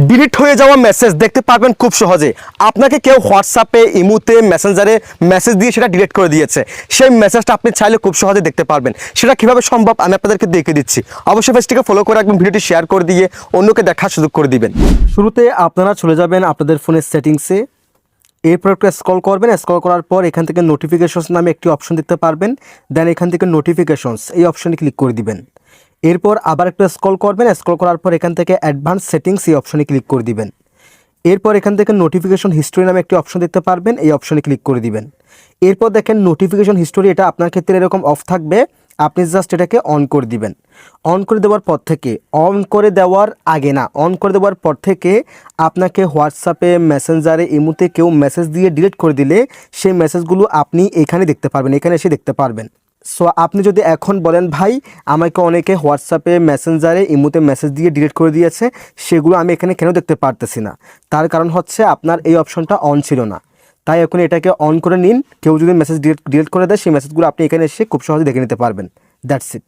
Delete হয়ে যাওয়া message দেখতে পারবেন খুব সহজে। আপনাকে কেউ হোয়াটসঅ্যাপে, ইমুতে, মেসেঞ্জারে মেসেজ দিয়ে সেটা ডিলিট করে দিয়েছে, সেই মেসেজটা আপনি চাইলে খুব সহজে দেখতে পারবেন। সেটা কিভাবে সম্ভব আমি আপনাদেরকে দেখিয়ে দিচ্ছি। অবশ্যই পেজটিকে ফলো করে রাখবেন, ভিডিওটি শেয়ার করে দিয়ে অন্যকে দেখার সুযোগ করে দিবেন। শুরুতে আপনারা চলে যাবেন আপনাদের ফোনের সেটিংসে, এরপর একটু স্ক্রল করবেন। স্ক্রল করার পর এখান থেকে নোটিফিকেশনস নামে একটি অপশন দেখতে পারবেন। দেন এখান থেকে নোটিফিকেশনস এই অপশনে ক্লিক করে দিবেন। এরপর আবার একটু স্ক্রল করবেন। স্ক্রল করার পর এখান থেকে অ্যাডভান্স সেটিংস এই অপশনে ক্লিক করে দিবেন। এরপর এখান থেকে নোটিফিকেশন হিস্টোরি নামে একটি অপশন দেখতে পারবেন, এই অপশনে ক্লিক করে দিবেন। এরপর দেখেন নোটিফিকেশন হিস্টোরি, এটা আপনার ক্ষেত্রে এরকম অফ থাকবে, আপনি জাস্ট এটাকে অন করে দিবেন। অন করে দেওয়ার পর থেকে, অন করে দেওয়ার আগে না, অন করে দেওয়ার পর থেকে আপনাকে হোয়াটসঅ্যাপে, মেসেঞ্জারে, ইমুতে কেউ মেসেজ দিয়ে ডিলিট করে দিলে সেই মেসেজগুলো আপনি এখানে দেখতে পারবেন, এখানে এসে দেখতে পারবেন। সো আপনি যদি এখন বলেন ভাই আমাকে অনেকে হোয়াটসঅ্যাপে, মেসেঞ্জারে, ইমুতে মেসেজ দিয়ে ডিলিট করে দিয়েছে, সেগুলো আমি এখানে কেন দেখতে পারতেছি না, তার কারণ হচ্ছে আপনার এই অপশনটা অন ছিল না। তাই এখন এটাকে অন করে নিন। কেউ যদি মেসেজ ডিলিট করে দেয় সেই মেসেজগুলো আপনি এখানে এসে খুব সহজে দেখে নিতে পারবেন। That's it.